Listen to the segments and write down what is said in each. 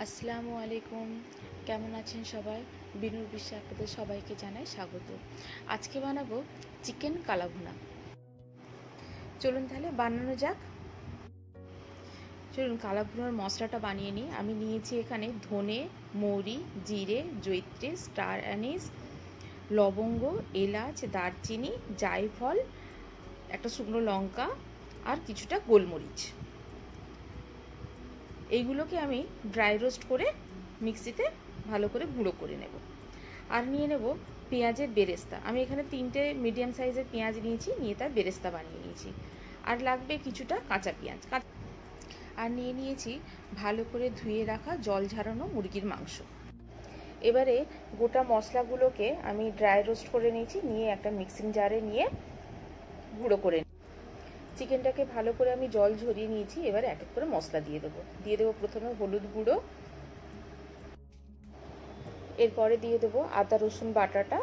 আসসালামু আলাইকুম। কেমন আছেন সবাই? বিনুর বিশ্বে আপনাদের সবাইকে জানাই স্বাগত। আজকে বানাবো চিকেন কালাভুনা। চলুন তাহলে বানানো যাক। চলুন কালাভুনার মশলাটা বানিয়ে নিই। আমি নিয়েছি এখানে ধনে, মৌরি, জিরে, জয়িত্রী, স্টার অ্যানিস, লবঙ্গ, এলাচ, দারচিনি, জায়ফল, একটা শুকনো লঙ্কা আর কিছুটা গোলমরিচ। এইগুলোকে আমি ড্রাই রোস্ট করে মিক্সিতে ভালো করে গুঁড়ো করে নেব। আর নিয়ে নেব পেঁয়াজের বেরেস্তা। আমি এখানে 3টে মিডিয়াম সাইজের পেঁয়াজ নিয়েছি, নিয়ে তার বেরেস্তা বানিয়ে নিয়েছি। আর লাগবে কিছুটা কাঁচা পেঁয়াজ। আর নিয়ে নিয়েছি ভালো করে ধুয়ে রাখা জল ঝরানো মুরগির মাংস। এবারে গোটা মশলাগুলোকে আমি ড্রাই রোস্ট করে নিয়েছি, নিয়ে একটা মিক্সিং জারে নিয়ে গুঁড়ো করে চিকেনটাকে ভালো করে আমি জল ঝরিয়ে নিয়েছি। এবারে এক এক করে মশলা দিয়ে দেবো প্রথমে হলুদ গুঁড়ো, এরপরে দিয়ে দেবো আদা রসুন বাটাটা।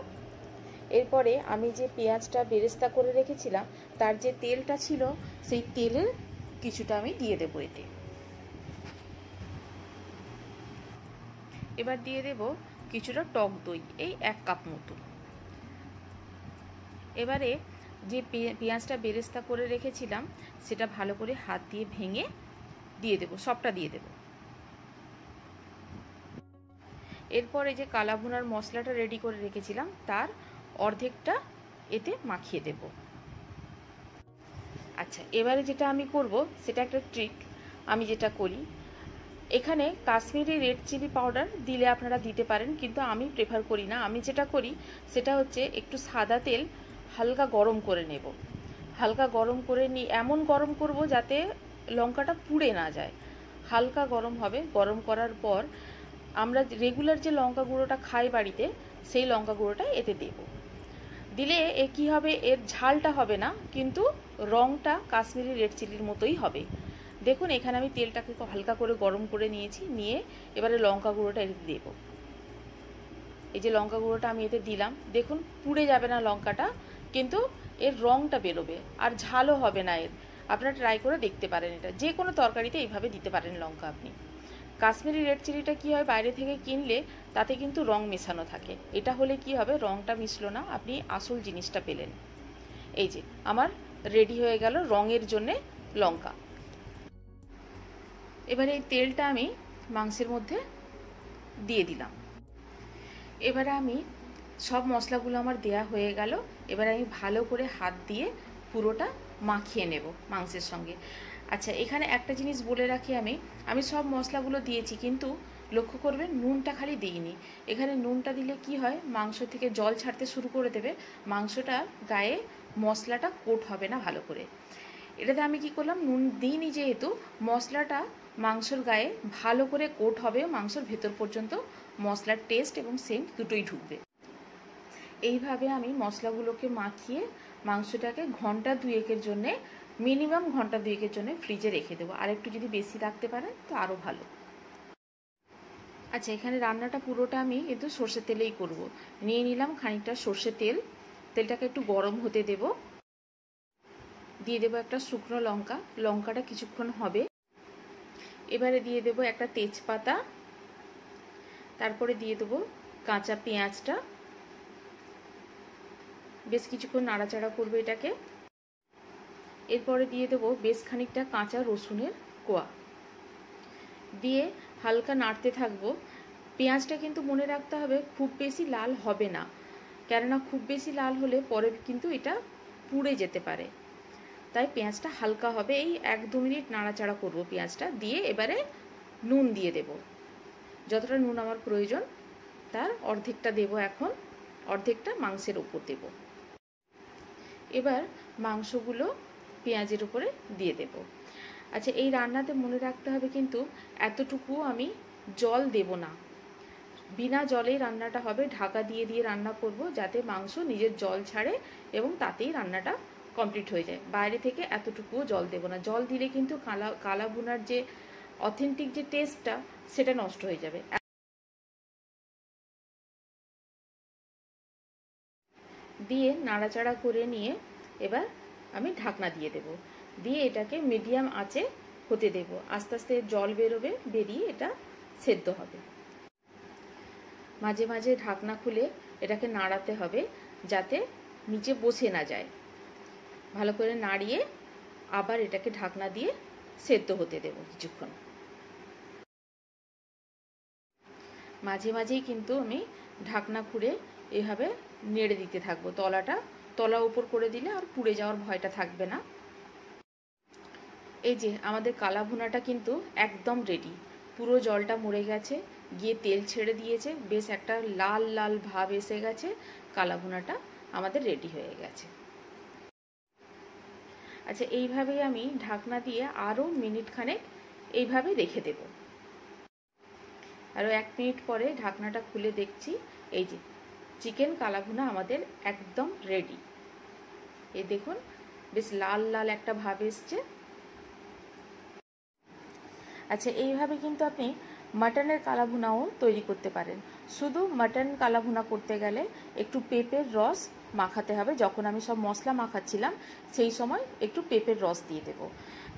এরপরে আমি যে পেঁয়াজটা বেরেস্তা করে রেখেছিলাম তার যে তেলটা ছিল সেই তেলের কিছুটা আমি দিয়ে দেবো এতে। এবার দিয়ে দেব কিছুটা টক দই, এই 1 কাপ মতো। এবারে যে পেঁয়াজটা বেরেস্তা করে রেখেছিলাম সেটা ভালো করে হাত দিয়ে ভেঙে দিয়ে দেব, সবটা দিয়ে দেব। এরপরে যে কালাভুনার মশলাটা রেডি করে রেখেছিলাম তার অর্ধেকটা এতে মাখিয়ে দেব। আচ্ছা, এবারে যেটা আমি করব সেটা একটা ট্রিক। আমি যেটা করি, এখানে কাশ্মীরি রেড চিলি পাউডার দিলে আপনারা দিতে পারেন, কিন্তু আমি প্রেফার করি না। আমি যেটা করি সেটা হচ্ছে একটু সাদা তেল হালকা গরম করে নেব। হালকা গরম করে এমন গরম করব যাতে লঙ্কাটা পুড়ে না যায়। হালকা গরম হবে। গরম করার পর আমরা রেগুলার যে লঙ্কা গুঁড়োটা খাই বাড়িতে, সেই লঙ্কা গুঁড়োটা এতে দেব। দিলে কি হবে, এর ঝালটা হবে না, কিন্তু রঙটা কাশ্মীরি রেড চিলির মতোই হবে। দেখুন এখানে আমি তেলটাকে হালকা করে গরম করে নিয়েছি, নিয়ে এবারে লঙ্কা গুঁড়োটা এতে দেব। এই যে লঙ্কা গুঁড়োটা আমি এতে দিলাম, দেখুন পুড়ে যাবে না লঙ্কাটা, কিন্তু এর রঙটা বেরোবে আর ঝালও হবে না এর। আপনারা ট্রাই করে দেখতে পারেন, এটা যে কোনো তরকারিতে এইভাবে দিতে পারেন লঙ্কা আপনি। কাশ্মীরি রেড চিলিটা কি হয়, বাইরে থেকে কিনলে তাতে কিন্তু রং মেশানো থাকে। এটা হলে কি হবে, রংটা মিশলো না, আপনি আসল জিনিসটা পেলেন। এই যে আমার রেডি হয়ে গেল রঙের জন্যে লঙ্কা। এবারে এই তেলটা আমি মাংসের মধ্যে দিয়ে দিলাম। এবারে আমি সব মশলাগুলো আমার দেয়া হয়ে গেল। এবারে আমি ভালো করে হাত দিয়ে পুরোটা মাখিয়ে নেব মাংসের সঙ্গে। আচ্ছা, এখানে একটা জিনিস বলে রাখি, আমি সব মশলাগুলো দিয়েছি, কিন্তু লক্ষ্য করবেন নুনটা খালি দিইনি। এখানে নুনটা দিলে কি হয়, মাংস থেকে জল ছাড়তে শুরু করে দেবে, মাংসটা গায়ে মশলাটা কোট হবে না ভালো করে। এটাতে আমি কি করলাম, নুন দিইনি যেহেতু মশলাটা মাংসর গায়ে ভালো করে কোট হবে, মাংসর ভেতর পর্যন্ত মশলার টেস্ট এবং সেন্ট দুটোই ঢুকবে। এইভাবে আমি মশলাগুলোকে মাখিয়ে মাংসটাকে ঘন্টা 2-এর জন্যে, মিনিমাম ঘন্টা 2-এর জন্য ফ্রিজে রেখে দেবো। আর একটু যদি বেশি রাখতে পারেন তো আরও ভালো। আচ্ছা, এখানে রান্নাটা পুরোটা আমি একটু সর্ষের তেলেই করব। নিয়ে নিলাম খানিকটা সর্ষের তেল। তেলটাকে একটু গরম হতে দেব। দিয়ে দেবো একটা শুকনো লঙ্কা, লঙ্কাটা কিছুক্ষণ হবে। এবারে দিয়ে দেবো একটা তেজপাতা, তারপরে দিয়ে দেবো কাঁচা পেঁয়াজটা। বেশ কিছুক্ষণ নাড়াচাড়া করবো এটাকে। এরপরে দিয়ে দেবো বেশ খানিকটা কাঁচা রসুনের কোয়া, দিয়ে হালকা নাড়তে থাকবো। পেঁয়াজটা কিন্তু মনে রাখতে হবে খুব বেশি লাল হবে না, কেননা খুব বেশি লাল হলে পরে কিন্তু এটা পুড়ে যেতে পারে। তাই পেঁয়াজটা হালকা হবে। এই 1-2 মিনিট নাড়াচাড়া করবো পেঁয়াজটা দিয়ে। এবারে নুন দিয়ে দেব, যতটা নুন আমার প্রয়োজন তার অর্ধেকটা দেব এখন, অর্ধেকটা মাংসের উপর দেব। এবার মাংসগুলো পেঁয়াজের উপরে দিয়ে দেব। আচ্ছা, এই রান্নাতে মনে রাখতে হবে কিন্তু এতটুকু আমি জল দেব না, বিনা জলেই রান্নাটা হবে। ঢাকা দিয়ে দিয়ে রান্না করব যাতে মাংস নিজের জল ছাড়ে এবং তাতেই রান্নাটা কমপ্লিট হয়ে যায়। বাইরে থেকে এতটুকুও জল দেব না। জল দিলে কিন্তু কালাভুনার যে অথেন্টিক যে টেস্টটা সেটা নষ্ট হয়ে যাবে। দিয়ে নাড়াচাড়া করে নিয়ে এবার আমি ঢাকনা দিয়ে দেব, দিয়ে এটাকে মিডিয়াম আঁচে হতে দেব। আস্তে আস্তে জল বেরোবে, বেরিয়ে এটা সেদ্ধ হবে। মাঝে মাঝে ঢাকনা খুলে এটাকে নাড়াতে হবে যাতে নিচে বসে না যায়। ভালো করে নাড়িয়ে আবার এটাকে ঢাকনা দিয়ে সেদ্ধ হতে দেব কিছুক্ষণ। মাঝে মাঝেই কিন্তু আমি ঢাকনা খুলে এভাবে নেড়ে দিতে থাকবো। তলা উপর করে দিলে আর পুড়ে যাওয়ার ভয়টা থাকবে না। এই যে আমাদের কালা ভুনাটা কিন্তু একদম রেডি। পুরো জলটা মরে গেছে, গিয়ে তেল ছেড়ে দিয়েছে, বেশ একটা লাল লাল ভাব এসে গেছে। কালা ভুনাটা আমাদের রেডি হয়ে গেছে। আচ্ছা, এইভাবেই আমি ঢাকনা দিয়ে আরও মিনিট খানেক এইভাবে রেখে দেব। আরও 1 মিনিট পরে ঢাকনাটা খুলে দেখছি, এই যে চিকেন কালা ভুনা আমাদের একদম রেডি। এই দেখুন বেশ লাল লাল একটা ভাব এসছে। আচ্ছা, এইভাবে কিন্তু আপনি মাটনের কালা ভুনাও তৈরি করতে পারেন। শুধু মাটন কালা ভুনা করতে গেলে একটু পেঁপের রস মাখাতে হবে। যখন আমি সব মশলা মাখাচ্ছিলাম সেই সময় একটু পেঁপের রস দিয়ে দেব,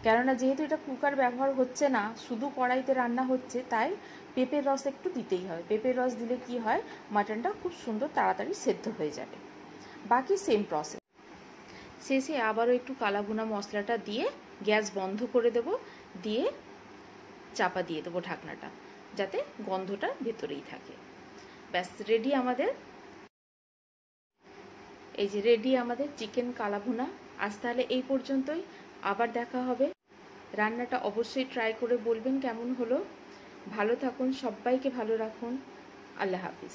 কেননা যেহেতু এটা কুকার ব্যবহার হচ্ছে না, শুধু কড়াইতে রান্না হচ্ছে, তাই পেঁপের রস একটু দিতেই হয়। পেঁপের রস দিলে কি হয়, মাটনটা খুব সুন্দর তাড়াতাড়ি সেদ্ধ হয়ে যাবে। বাকি সেম প্রসেস। শেষে আবারও একটু কালা ভুনা মশলাটা দিয়ে গ্যাস বন্ধ করে দেব, দিয়ে চাপা দিয়ে দেবো ঢাকনাটা, যাতে গন্ধটা ভেতরেই থাকে। ব্যাস রেডি আমাদের। এই যে রেডি আমাদের চিকেন কালা ভুনা। আজ তাহলে এই পর্যন্তই, আবার দেখা হবে। রান্নাটা অবশ্যই ট্রাই করে বলবেন কেমন হলো। ভালো থাকুন, সবাইকে ভালো রাখুন। আল্লাহ হাফিজ।